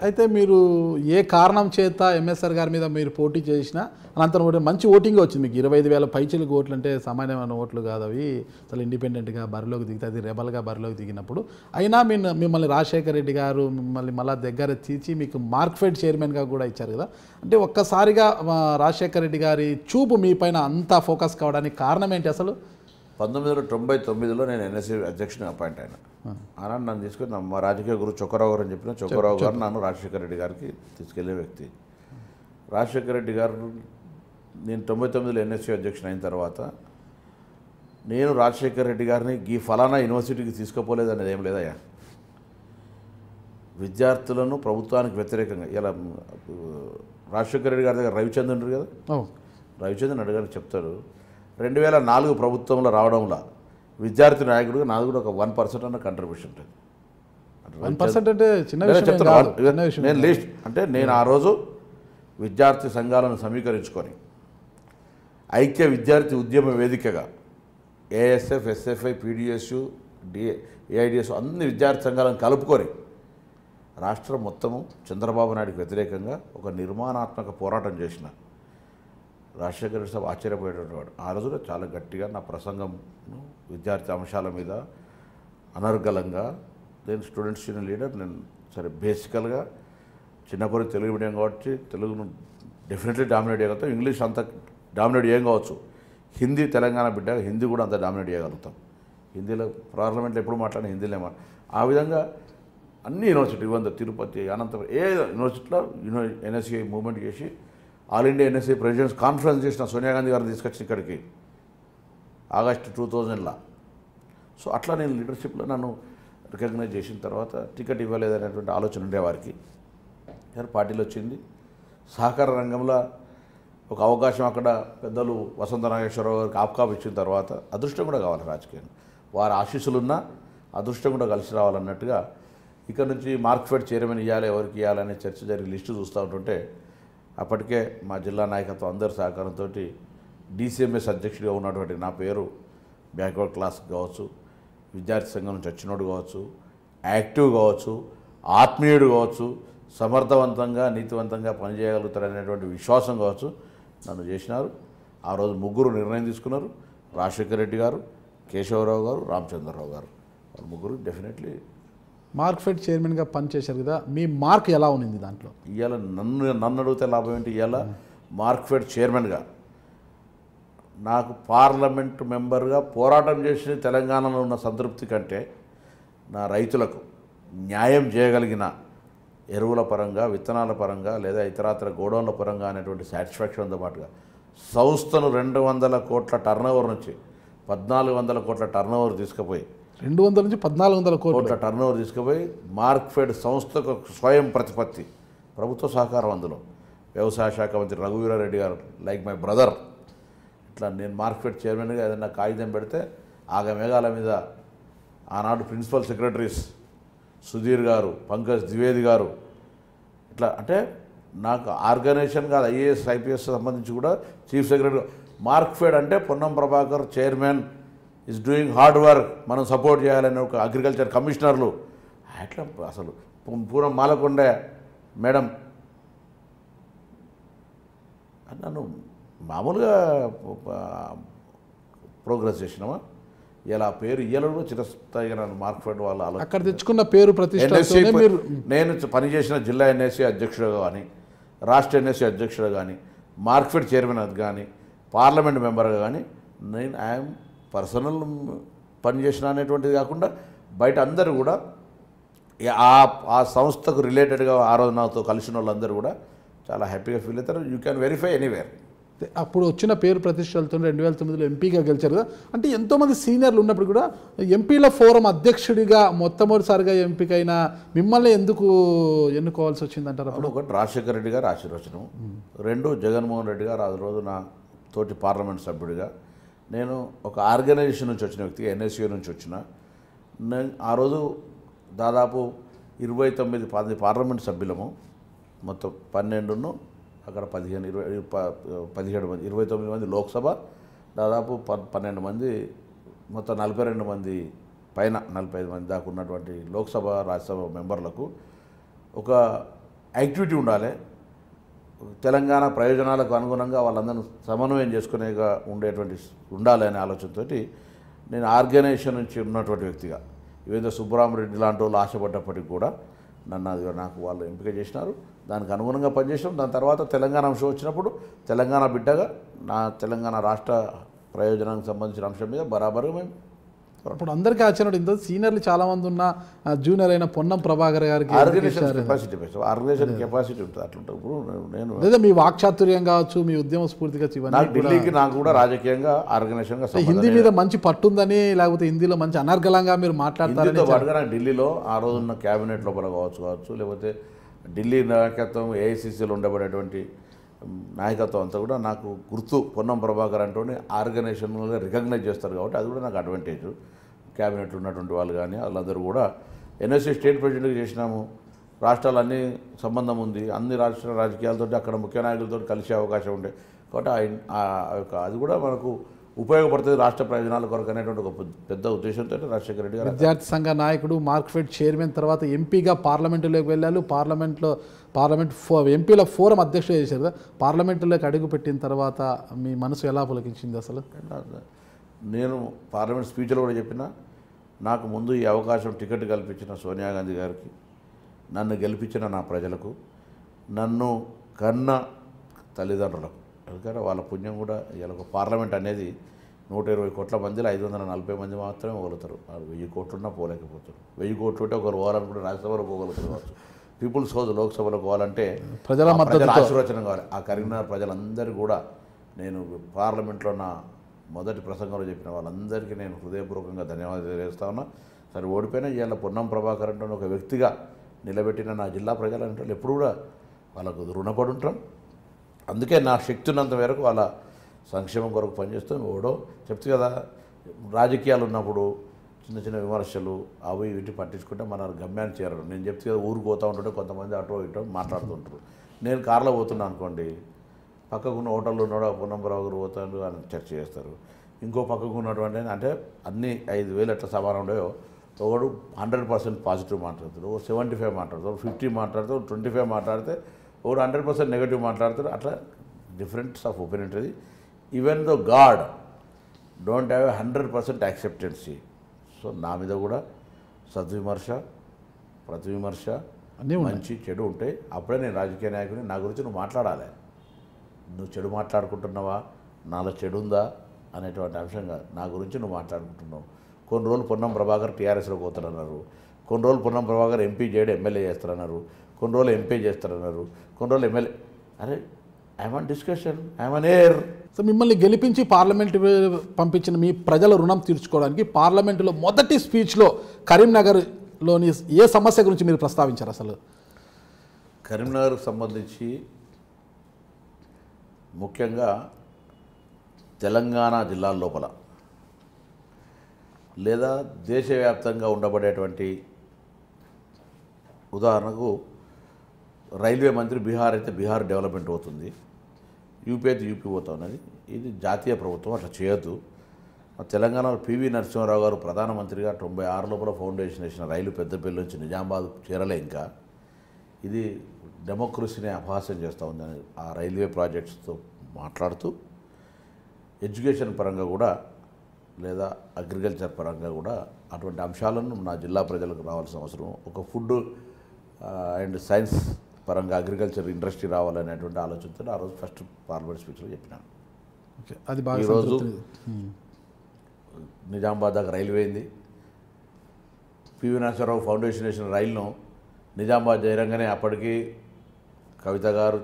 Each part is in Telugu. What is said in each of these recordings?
అయితే మీరు ఏ కారణం చేత ఎంఎస్ఆర్ గారి మీద మీరు పోటీ చేసినా అనంతరం కూడా మంచి ఓటింగ్ వచ్చింది మీకు 25,000 పైచిలకు ఓట్లు అంటే సామాన్యమైన ఓట్లు కాదు అవి అసలు ఇండిపెండెంట్గా బరిలోకి దిగితే అది రెబల్గా బరిలోకి దిగినప్పుడు అయినా మిమ్మల్ని రాజశేఖర రెడ్డి గారు మిమ్మల్ని మళ్ళీ దగ్గర తీర్చి మీకు మార్క్ఫెడ్ చైర్మన్గా కూడా ఇచ్చారు కదా అంటే ఒక్కసారిగా రాజశేఖర రెడ్డి గారి చూపు మీ పైన అంతా ఫోకస్ కావడానికి కారణం ఏంటి అసలు? 1999లో నేను ఎన్ఎస్సీ అధ్యక్షుని అపాయింట్ అయినా. ఆనాడు నన్ను తీసుకుని మా రాజకీయ గురు చొక్కరావు గారు అని చెప్పిన చొక్కరావు గారు నన్ను రాజశేఖర రెడ్డి గారికి తీసుకెళ్లే వ్యక్తి. రాజశేఖర రెడ్డి గారు నేను 99లో ఎన్ఎస్సీ అధ్యక్షుని అయిన తర్వాత నేను రాజశేఖర రెడ్డి గారిని ఈ ఫలానా యూనివర్సిటీకి తీసుకుపోలేదనేది ఏం లేదయ్యా. విద్యార్థులను ప్రభుత్వానికి వ్యతిరేకంగా ఇలా రాజశేఖర రెడ్డి గారి దగ్గర రవిచంద్రన్ ఉంటారు కదా, రవిచంద్రన్ అడిగారు చెప్తాడు 2004 ప్రభుత్వంలో రావడంలో విద్యార్థి నాయకుడిగా నాది కూడా ఒక 1% అన్న కంట్రిబ్యూషన్ ఉంటుంది. 1% అంటే చిన్న విషయం కాదు. నేను లిస్ట్ అంటే నేను ఆ రోజు విద్యార్థి సంఘాలను సమీకరించుకొని ఐక్య విద్యార్థి ఉద్యమ వేదికగా ఏఎస్ఎఫ్, ఎస్ఎఫ్ఐ, పీడిఎస్యు, ఏఐడిఎస్ అన్ని విద్యార్థి సంఘాలను కలుపుకొని రాష్ట్రం మొత్తము చంద్రబాబు నాయుడుకి వ్యతిరేకంగా ఒక నిర్మాణాత్మక పోరాటం చేసిన రాజశేఖర రెడ్డి సాబ్ ఆశ్చర్యపోయేటటువంటి వాడు. ఆ రోజున చాలా గట్టిగా నా ప్రసంగం విద్యార్థి అంశాల మీద అనర్గళంగా నేను స్టూడెంట్స్ యూనియన్ లీడర్. నేను సరే బేసికల్గా చిన్నప్పటి తెలుగు మీడియం కాబట్టి తెలుగును డెఫినెట్లీ డామినేట్ చేయగలుగుతాం, ఇంగ్లీష్ అంత డామినేట్ చేయడం కావచ్చు, హిందీ తెలంగాణ బిడ్డ హిందీ కూడా అంత డామినేట్ చేయగలుగుతాం. హిందీలో పార్లమెంట్లో ఎప్పుడు మాట్లాడిన హిందీలో ఆ విధంగా అన్ని యూనివర్సిటీ తిరుపతి, అనంతపురం ఏ యూనివర్సిటీలో ఎన్ఎస్సీ మూవ్మెంట్ చేసి all India NSC presidents conference చేసిన సోనియా గాంధీ గారిని తీసుకొచ్చి ఇక్కడికి ఆగస్టు 2000లో. సో అట్లా నేను లీడర్షిప్లో నన్ను రికగ్నైజ్ చేసిన తర్వాత టికెట్ ఇవ్వలేదనేటువంటి ఆలోచన ఉండేవారికి పార్టీలో వచ్చింది. సహకార రంగంలో ఒక అవకాశం అక్కడ పెద్దలు వసంత నాగేశ్వరరావు గారికి ఆప్కాప్ ఇచ్చిన తర్వాత అదృష్టం కూడా కావాలి రాజకీయం, వారి ఆశీస్సులున్నా అదృష్టం కూడా కలిసి రావాలన్నట్టుగా ఇక్కడ నుంచి మార్క్ఫెడ్ చైర్మన్ ఇవ్వాలి, ఎవరికి ఇవ్వాలనే చర్చ జరిగి లిస్టు చూస్తూ ఉంటుంటే అప్పటికే మా జిల్లా నాయకత్వం అందరి సహకారంతో డీసీఎంఎస్ అధ్యక్షుడిగా ఉన్నటువంటి నా పేరు బ్యాక్వర్డ్ క్లాస్ కావచ్చు, విద్యార్థి సంఘం నుంచి వచ్చినోడు కావచ్చు, యాక్టివ్ కావచ్చు, ఆత్మీయుడు కావచ్చు, సమర్థవంతంగా నీతివంతంగా పనిచేయగలుగుతారనేటువంటి విశ్వాసం కావచ్చు నన్ను చేసినారు. ఆ రోజు ముగ్గురు నిర్ణయం తీసుకున్నారు, రాజశేఖర రెడ్డి గారు, కేశవరావు గారు, రామచంద్రరావు గారు. వాళ్ళు ముగ్గురు డెఫినెట్లీ మార్క్ఫెడ్ చైర్మన్గా పనిచేశారు కదా, మీ మార్క్ ఎలా ఉంది దాంట్లో? ఇవాళ నన్ను అడిగితే లాభం ఏంటి? ఇవాళ మార్క్ఫెడ్ చైర్మన్గా నాకు పార్లమెంట్ మెంబర్గా పోరాటం చేసిన తెలంగాణలో ఉన్న సంతృప్తి కంటే నా రైతులకు న్యాయం చేయగలిగిన ఎరువుల పరంగా, విత్తనాల పరంగా లేదా ఇతరాతర గోడౌన్ల పరంగా అనేటువంటి సాటిస్ఫాక్షన్తో పాటుగా సంస్థను 200 కోట్ల టర్నోవర్ నుంచి 1400 కోట్ల టర్నోవర్ తీసుకుపోయి 200 నుంచి 1400 కోట్ల టర్నోవర్ తీసుకుపోయి మార్క్ఫెడ్ సంస్థకు స్వయం ప్రతిపత్తి, ప్రభుత్వ సహకారం, అందులో వ్యవసాయ శాఖ మంత్రి రఘువీరారెడ్డి గారు లైక్ మై బ్రదర్. ఇట్లా నేను మార్క్ఫెడ్ చైర్మన్గా ఏదైనా కాగితం పెడితే ఆగమేఘాల మీద ఆనాడు ప్రిన్సిపల్ సెక్రటరీస్ సుధీర్ గారు, పంకజ్ ద్వివేది గారు, ఇట్లా అంటే నాకు ఆర్గనైజేషన్ కాదు ఐఏఎస్ ఐపీఎస్ సంబంధించి కూడా చీఫ్ సెక్రటరీ మార్క్ఫెడ్ అంటే Ponnam Prabhakar chairman is doing hard work, మనం సపోర్ట్ చేయాలని ఒక అగ్రికల్చర్ కమిషనర్లు అట్లా అసలు పూర్వం మాలకొండ మేడం నన్ను మామూలుగా ప్రోగ్రెస్ చేసినామా ఇలా పేరు ఇయ్యలో చిరస్థాయిగా నన్ను మార్క్ఫెడ్ వాళ్ళు అక్కడ తెచ్చుకున్న పేరు ప్రతిష్ట. నేను పనిచేసిన జిల్లా ఎన్ఎస్సీ అధ్యక్షుడుగా కానీ, రాష్ట్ర ఎన్ఎస్సీ అధ్యక్షుడుగా కానీ, మార్క్ఫెడ్ చైర్మన్ అది కానీ, పార్లమెంట్ మెంబర్గా కానీ నేను ఐఎమ్ పర్సనల్ పనిచేసిన అనేటువంటిది కాకుండా బయట అందరూ కూడా ఆ సంస్థకు రిలేటెడ్గా ఆ రోజు నాతో కలిసిన వాళ్ళందరూ కూడా చాలా హ్యాపీగా ఫీల్ అవుతారు. You can verify anywhere. అప్పుడు వచ్చిన పేరు ప్రతిష్టలతో 2009లో ఎంపీగా గెలిచారు కదా, అంటే ఎంతోమంది సీనియర్లు ఉన్నప్పుడు కూడా ఎంపీల ఫోరం అధ్యక్షుడిగా మొట్టమొదటిసారిగా ఎంపికైన మిమ్మల్ని ఎందుకు ఎన్నుకోవాల్సి వచ్చిందంటారు? అప్పుడు ఒకటి రాజశేఖర రెడ్డి గారు ఆశీర్వచనం, 2 జగన్మోహన్ రెడ్డి గారు ఆ రోజు నా తోటి పార్లమెంట్ సభ్యుడిగా, నేను ఒక ఆర్గనైజేషన్ నుంచి వచ్చిన వ్యక్తిగా ఎన్ఎస్యూ నుంచి వచ్చిన నేను ఆ రోజు దాదాపు 29 పార్లమెంట్ సభ్యులము, మొత్తం 12 అక్కడ 15 17 మంది, 29 మంది లోక్సభ, దాదాపు 12 మంది, మొత్తం 42 మంది పైన 45 మంది దాకా ఉన్నటువంటి లోక్సభ రాజ్యసభ మెంబర్లకు ఒక యాక్టివిటీ ఉండాలి. తెలంగాణ ప్రయోజనాలకు అనుగుణంగా వాళ్ళందరూ సమన్వయం చేసుకునేగా ఉండేటువంటి ఉండాలి అనే ఆలోచనతోటి నేను ఆర్గనైజేషన్ నుంచి ఉన్నటువంటి వ్యక్తిగా ఏదో సుబ్బరామరెడ్డి లాంటి వాళ్ళు ఆశపడ్డప్పటికి కూడా నాకు వాళ్ళు ఎంపిక చేసినారు. దానికి అనుగుణంగా పనిచేసినాం. దాని తర్వాత తెలంగాణ అంశం వచ్చినప్పుడు తెలంగాణ బిడ్డగా నా తెలంగాణ రాష్ట్ర ప్రయోజనానికి సంబంధించిన అంశం మీద బరాబరు మేము ఇప్పుడు అందరికీ ఆశ్చర్యం ఇంత సీనియర్లు చాలామంది ఉన్న జూనియర్ అయిన పొన్నం ప్రభాకర్ గారికి ఆర్గనైజేషన్ కెపాసిటీ ఉంటుంది. అట్లుంటుంది. ఇప్పుడు నేను లేదా మీ వాక్చాతుర్యం కావచ్చు, మీ ఉద్యమ స్ఫూర్తిగా నాకు ఢిల్లీకి నాకు కూడా రాజకీయంగా ఆర్గనైజేషన్గా హిందీ మీద మంచి పట్టుందని, లేకపోతే హిందీలో మంచి అనర్గళంగా మీరు మాట్లాడతారని హిందీతో పాటుగా నాకు ఢిల్లీలో ఆ రోజున్న క్యాబినెట్ లోపల కావచ్చు లేకపోతే ఢిల్లీ నాయకత్వం ఏఐసిసిలో ఉండబడేటువంటి నాయకత్వం అంతా కూడా నాకు గుర్తు. పొన్నం ప్రభాకర్ అంటూనే ఆర్గనైజేషన్గా రికగ్నైజ్ చేస్తారు కాబట్టి అది కూడా నాకు అడ్వాంటేజ్. క్యాబినెట్లో ఉన్నటువంటి వాళ్ళు కానీ వాళ్ళందరూ కూడా ఎన్ఎస్సీ స్టేట్ ప్రెసిడెంట్గా చేసినాము. రాష్ట్రాలన్నీ సంబంధం ఉంది. అన్ని రాష్ట్ర రాజకీయాలతో అక్కడ ముఖ్య నాయకులతో కలిసే అవకాశం ఉండే కాబట్టి అది కూడా మనకు ఉపయోగపడుతుంది రాష్ట్ర ప్రయోజనాల కొరకు అనేటువంటి ఒక పెద్ద ఉద్దేశంతో రాజశేఖర రెడ్డి గారు విద్యార్థి సంఘ నాయకుడు, మార్క్ఫెడ్ చైర్మన్, తర్వాత ఎంపీగా పార్లమెంటులోకి వెళ్ళారు. పార్లమెంట్ ఎంపీల ఫోరం అధ్యక్షుడు చేశారు కదా. పార్లమెంటులోకి అడుగు పెట్టిన తర్వాత మీ మనసు ఎలా పులకించింది అసలు? నేను పార్లమెంట్ స్పీచ్లో కూడా చెప్పిన, నాకు ముందు ఈ అవకాశం టికెట్ కల్పించిన సోనియా గాంధీ గారికి, నన్ను గెలిపించిన నా ప్రజలకు, నన్ను కన్న తల్లిదండ్రులకు, ఎందుకంటే వాళ్ళ పుణ్యం కూడా ఇలా ఒక పార్లమెంట్ అనేది 120 కోట్ల మందిలో 540 మంది మాత్రమే పోగలుగుతారు. 1000 కోట్లున్నా పోలేకపోతారు. 1000 కోట్లు ఉంటే ఒకరు పోవాలనుకుంటే రాజ్యసభలో పోగలుగుతారు కావచ్చు. పీపుల్స్ హౌస్ లోక్సభలో పోవాలంటే ప్రజల ఆశీర్వచనం కావాలి. ఆ కరీంనగర్ ప్రజలందరూ కూడా నేను పార్లమెంట్లో నా మొదటి ప్రసంగంలో చెప్పిన వాళ్ళందరికీ నేను హృదయపూర్వకంగా ధన్యవాదాలు తెలియజేస్తా ఉన్నా. సరే ఓడిపోయినా ఇవాళ పొన్నం ప్రభాకర్ అంటే ఒక వ్యక్తిగా నిలబెట్టిన నా జిల్లా ప్రజలంటే ఎప్పుడు కూడా వాళ్ళకు రుణపడి ఉంటాం. అందుకే నా శక్తి ఉన్నంత మేరకు వాళ్ళ సంక్షేమం కొరకు పనిచేస్తూ ఓడో చెప్తే కదా, రాజకీయాలు ఉన్నప్పుడు చిన్న చిన్న విమర్శలు అవి వీటి పట్టించుకుంటే మన గమ్యాన్ని చేరరు. నేను చెప్తే కదా, ఊరికి పోతూ ఉంటుంటే కొంతమంది అటో ఇటో మాట్లాడుతుంటారు. నేను కార్లో పోతున్నా అనుకోండి, పక్కకున్న హోటల్లో ఉన్నాడు పొన్నం ప్రభాకర్ పోతాడు అని చర్చ చేస్తారు. ఇంకో పక్కకు ఉన్నటువంటి అంటే అన్నీ 5,000 ఎట్లా సమానం ఉండేవో ఒకడు 100% పాజిటివ్ మాట్లాడతాడు, 75 మాట్లాడతాడు, 50 మాట్లాడతాడు, 25 మాట్లాడితే ఒకడు 100% నెగిటివ్ మాట్లాడతాడు. అట్లా డిఫరెన్స్ ఆఫ్ ఒపీనియన్ ఉంటుంది. Even though God don't have 100% acceptancy. So నా మీద కూడా సద్విమర్శ, ప్రతివిమర్శ, మంచి చెడు ఉంటాయి. అప్పుడే నేను రాజకీయ నాయకుని. నా గురించి నువ్వు మాట్లాడాలి. నువ్వు చెడు మాట్లాడుకుంటున్నావా, నాలో చెడు ఉందా అనేటువంటి అంశంగా నా గురించి నువ్వు మాట్లాడుకుంటున్నావు. కొన్ని రోజులు పొన్నం ప్రభాకర్ టీఆర్ఎస్లో పోతారన్నారు, కొన్ని రోజులు పొన్నం ప్రభాకర్ ఎంపీ చేయడం ఎమ్మెల్యే చేస్తారన్నారు, కొన్ని రోజులు ఎంపీ చేస్తారన్నారు, కొన్ని రోజులు ఎమ్మెల్యే. అరే I'm discussion, I'm air. So మిమ్మల్ని గెలిపించి పార్లమెంటు పంపించిన మీ ప్రజల రుణం తీర్చుకోవడానికి పార్లమెంటులో మొదటి స్పీచ్లో కరీంనగర్లోని ఏ సమస్య గురించి మీరు ప్రస్తావించారు అసలు? కరీంనగర్కు సంబంధించి ముఖ్యంగా తెలంగాణ జిల్లాల లోపల లేదా దేశవ్యాప్తంగా ఉండబడేటువంటి, ఉదాహరణకు రైల్వే మంత్రి బీహార్ అయితే బీహార్ డెవలప్మెంట్ అవుతుంది, యూపీ అయితే యూపీ పోతా ఉన్నది. ఇది జాతీయ ప్రభుత్వం అట్లా చేయొద్దు. తెలంగాణలో పివి నరసింహారావు గారు ప్రధానమంత్రిగా 96 లోపల ఫౌండేషన్ వేసిన రైలు పెద్దపల్లి నుంచి నిజామాబాద్ చేరలే. ఇంకా ఇది డెమోక్రసీని అపహాస్యం చేస్తూ ఉందని ఆ రైల్వే ప్రాజెక్ట్స్తో మాట్లాడుతూ, ఎడ్యుకేషన్ పరంగా కూడా లేదా అగ్రికల్చర్ పరంగా కూడా అటువంటి అంశాలను నా జిల్లా ప్రజలకు రావాల్సిన అవసరం. ఒక ఫుడ్ అండ్ సైన్స్ పరంగా అగ్రికల్చర్ ఇండస్ట్రీ రావాలనేటువంటి ఆలోచనతో ఆ రోజు ఫస్ట్ పార్లమెంట్ స్పీచ్లో చెప్పినాను. అది బాగా ఈరోజు నిజామాబాద్ దాకా రైల్వే అయింది. పివి నరసింహారావు ఫౌండేషన్ వేసిన రైలును నిజామాబాద్ చేయరంగానే అప్పటికి కవిత గారు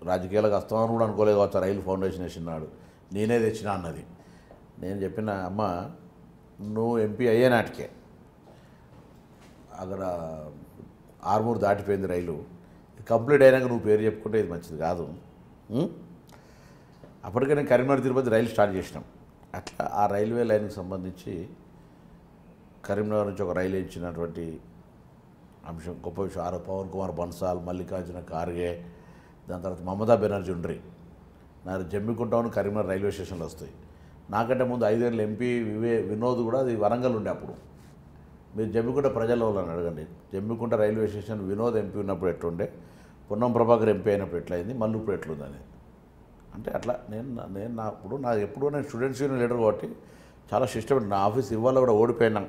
రాజకీయాలకు వస్తామని కూడా అనుకోలేదు కావచ్చు. రైలు ఫౌండేషన్ వేసినాడు, నేనే తెచ్చినా అన్నది. నేను చెప్పిన, అమ్మ నువ్వు ఎంపీ అయ్యే నాటికే అక్కడ ఆర్మూర్ దాటిపోయింది రైలు, కంప్లీట్ అయినాక నువ్వు పేరు చెప్పుకుంటే ఇది మంచిది కాదు. అప్పటికే నేను కరీంనగర్ తిరుపతి రైలు స్టార్ట్ చేసినాం. అట్లా ఆ రైల్వే లైన్కి సంబంధించి కరీంనగర్ నుంచి ఒక రైలు ఇచ్చినటువంటి అంశం గొప్ప విషయం. పవన్ కుమార్ బన్సాల్, మల్లికార్జున ఖార్గే, దాని తర్వాత మమతా బెనర్జీ ఉండ్రి. నాకు జమ్మికుంటామని కరీంనగర్ రైల్వే స్టేషన్లో వస్తాయి. నాకంటే ముందు 5 ఏళ్ళ ఎంపీ వినోద్ కూడా అది వరంగల్ ఉండే. అప్పుడు మీరు జమ్మికుంట ప్రజల వాళ్ళని అడగండి, Jammikunta railway station Vinod MP ఉన్నప్పుడు ఎట్లుండే, పొన్నం ప్రభాకర్ ఎంపీ అయినప్పుడు ఎట్లయింది, మళ్ళీ ఇప్పుడు ఎట్లుందని. అంటే అట్లా నేను ఎప్పుడు నేను స్టూడెంట్స్ యూనియన్ లీడర్ కాబట్టి చాలా సిస్టమేటిక్. నా ఆఫీస్ ఇవాళ కూడా ఓడిపోయినా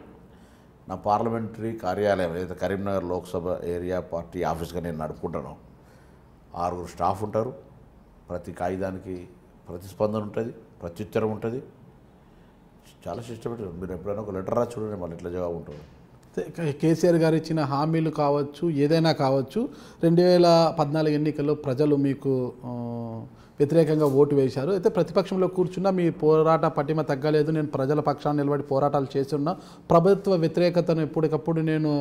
నా పార్లమెంటరీ కార్యాలయం ఏదైతే కరీంనగర్ లోక్సభ ఏరియా పార్టీ ఆఫీస్గా నేను నడుపుకుంటాను. 6 స్టాఫ్ ఉంటారు. ప్రతి కాగితానికి ప్రతిస్పందన ఉంటుంది, ప్రత్యుత్తరం ఉంటుంది. చాలా సిస్టమేటిక్. మీరు ఎప్పుడైనా ఒక లెటర్ రాసి చూడండి, మళ్ళీ ఇట్లా జవాబు ఉంటుంది. కేసీఆర్ గారు ఇచ్చిన హామీలు కావచ్చు, ఏదైనా కావచ్చు, 2014 ఎన్నికల్లో ప్రజలు మీకు వ్యతిరేకంగా ఓటు వేశారు. అయితే ప్రతిపక్షంలో కూర్చున్నా మీ పోరాట పటిమ తగ్గలేదు, నేను ప్రజల పక్షాన్ని నిలబడి పోరాటాలు చేస్తున్నా, ప్రభుత్వ వ్యతిరేకతను ఎప్పటికప్పుడు నేను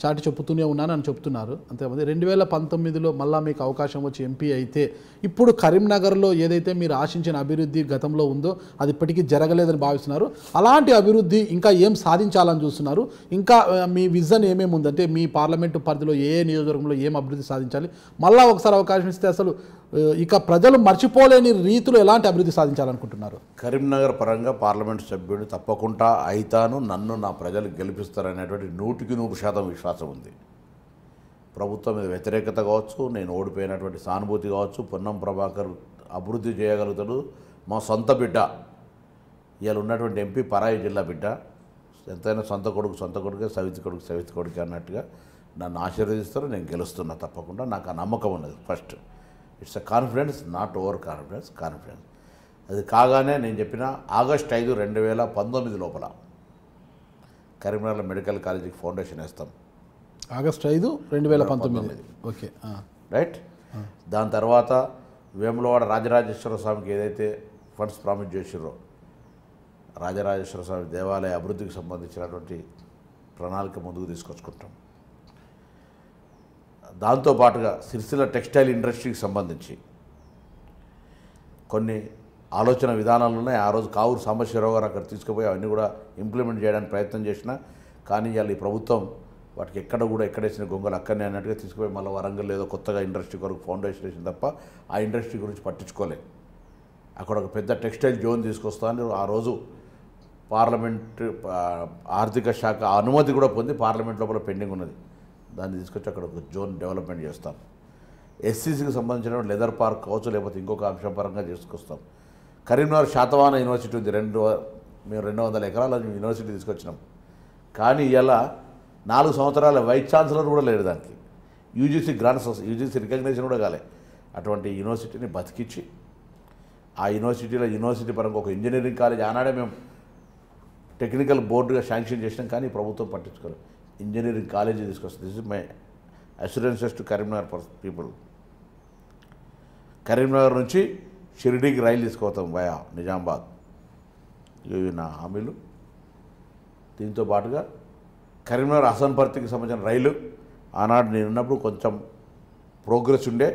చాటి చెప్పుతూనే ఉన్నాను అని చెప్తున్నారు. అంతేమంది 2019లో మళ్ళీ మీకు అవకాశం వచ్చి ఎంపీ అయితే ఇప్పుడు కరీంనగర్లో ఏదైతే మీరు ఆశించిన అభివృద్ధి గతంలో ఉందో అది ఇప్పటికీ జరగలేదని భావిస్తున్నారు. అలాంటి అభివృద్ధి ఇంకా ఏం సాధించాలని చూస్తున్నారు? ఇంకా మీ విజన్ ఏమేమి ఉందంటే మీ పార్లమెంటు పరిధిలో ఏ నియోజకవర్గంలో ఏం అభివృద్ధి సాధించాలి, మళ్ళీ ఒకసారి అవకాశం ఇస్తే అసలు ఇక ప్రజలు మర్చిపోలేని రీతిలో ఎలాంటి అభివృద్ధి సాధించాలనుకుంటున్నారు? కరీంనగర్ పరంగా పార్లమెంటు సభ్యుడు తప్పకుండా అయితాను, నన్ను నా ప్రజలు గెలిపిస్తారనేటువంటి 100% విశ్వాసం ఉంది. ప్రభుత్వం మీద వ్యతిరేకత కావచ్చు, నేను ఓడిపోయినటువంటి సానుభూతి కావచ్చు, పొన్నం ప్రభాకర్ అభివృద్ధి చేయగలుగుతాడు, మా సొంత బిడ్డ, ఇవాళ ఉన్నటువంటి ఎంపీ పరాయి జిల్లా బిడ్డ, ఎంతైనా సొంత కొడుకే, సవితి కొడుకే అన్నట్టుగా నన్ను ఆశీర్వదిస్తారు. నేను గెలుస్తున్నా తప్పకుండా. నాకు ఆ నమ్మకం ఉన్నది. First it's a confidence, not over confidence. అది కాగానే నేను చెప్పిన ఆగస్టు 5, 2019 లోపల కరీంనగర్లో మెడికల్ కాలేజీకి ఫౌండేషన్ వేస్తాం. ఆగస్టు 5, 2019. Okay, right. దాని తర్వాత వేములవాడ రాజరాజేశ్వర స్వామికి ఏదైతే ఫండ్స్ ప్రామిస్ చేసిర్రో, రాజరాజేశ్వర స్వామి దేవాలయ అభివృద్ధికి సంబంధించినటువంటి ప్రణాళిక ముందుకు తీసుకొచ్చుకుంటాం. దాంతోపాటుగా సిరిసిల్ల టెక్స్టైల్ ఇండస్ట్రీకి సంబంధించి కొన్ని ఆలోచన విధానాలు ఉన్నాయి. ఆ రోజు కావూరు సాంబశివరావు గారు అక్కడ తీసుకుపోయి అవన్నీ కూడా ఇంప్లిమెంట్ చేయడానికి ప్రయత్నం చేసిన, కానీ ఇవాళ ఈ ప్రభుత్వం వాటికి ఎక్కడేసిన గొంగలు అక్కడనే అన్నట్టుగా తీసుకుపోయి మళ్ళీ వరంగల్ ఏదో కొత్తగా ఇండస్ట్రీ కొరకు ఫౌండేషన్ వేసిన తప్ప ఆ ఇండస్ట్రీ గురించి పట్టించుకోలేదు. అక్కడ ఒక పెద్ద టెక్స్టైల్ జోన్ తీసుకొస్తాను. ఆ రోజు పార్లమెంట్ ఆర్థిక శాఖ అనుమతి కూడా పొంది పార్లమెంట్ లోపల పెండింగ్ ఉన్నది. దాన్ని తీసుకొచ్చి అక్కడ ఒక జోన్ డెవలప్మెంట్ చేస్తాం. ఎస్సీసీకి సంబంధించిన లెదర్ పార్క్ కావచ్చు, లేకపోతే ఇంకొక అంశం పరంగా చేసుకొస్తాం. కరీంనగర్ శాతవాహన యూనివర్సిటీ ఉంది. మేము 200 ఎకరాల యూనివర్సిటీ తీసుకొచ్చినాం. కానీ ఇలా 4 సంవత్సరాల వైస్ ఛాన్సలర్ కూడా లేడు. దానికి యూజీసీ రికగ్నేషన్ కూడా కాలే. అటువంటి యూనివర్సిటీని బతికించి ఆ యూనివర్సిటీ పరంగా ఒక ఇంజనీరింగ్ కాలేజ్ ఆనాడే మేము టెక్నికల్ బోర్డుగా శాంక్షన్ చేసినాం, కానీ ప్రభుత్వం పట్టించుకోలేదు. ఇంజనీరింగ్ కాలేజీ తీసుకొస్తాం. This is my assurances to Karimnagar people. Karimnagar నుంచి షిరిడీకి రైలు తీసుకుపోతాం వయా నిజామాబాద్. ఇవి నా హామీలు. దీంతో పాటుగా కరీంనగర్ హసన్పర్తికి సంబంధించిన రైలు ఆనాడు నేనున్నప్పుడు కొంచెం ప్రోగ్రెస్ ఉండే.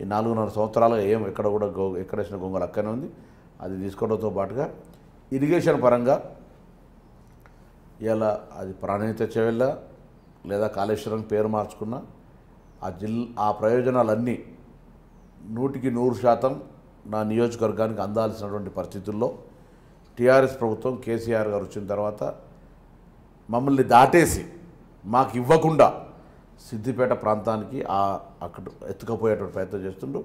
ఈ 4.5 సంవత్సరాలుగా ఎక్కడేసిన గొంగలు అక్కనే ఉంది. అది తీసుకోవడంతో పాటుగా ఇరిగేషన్ పరంగా ఇలా అది ప్రాణహిత చెవెళ్ళ లేదా కాళేశ్వరం పేరు మార్చుకున్న ఆ ప్రయోజనాలన్నీ 100% నా నియోజకవర్గానికి అందాల్సినటువంటి పరిస్థితుల్లో టీఆర్ఎస్ ప్రభుత్వం కేసీఆర్ గారు వచ్చిన తర్వాత మమ్మల్ని దాటేసి మాకు ఇవ్వకుండా సిద్దిపేట ప్రాంతానికి అక్కడ ఎత్తుకపోయేటువంటి ప్రయత్నం చేస్తుండ్రు.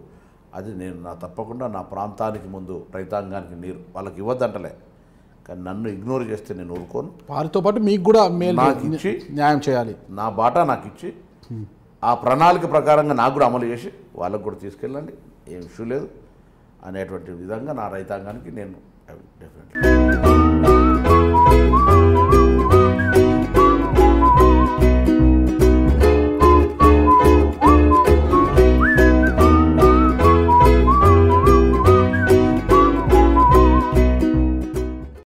అది నేను తప్పకుండా నా ప్రాంతానికి ముందు రైతాంగానికి నీరు వాళ్ళకి ఇవ్వద్దంటలే, కానీ నన్ను ఇగ్నోర్ చేస్తే నేను ఊరుకోను. వారితో పాటు మీకు కూడా నాకు ఇచ్చి న్యాయం చేయాలి. నా బాటా నాకు ఇచ్చి ఆ ప్రణాళిక ప్రకారంగా నాకు కూడా అమలు చేసి వాళ్ళకు కూడా తీసుకెళ్ళండి, ఏం ఇష్యూ లేదు అనేటువంటి విధంగా నా రైతాంగానికి నేను డెఫినెట్లీ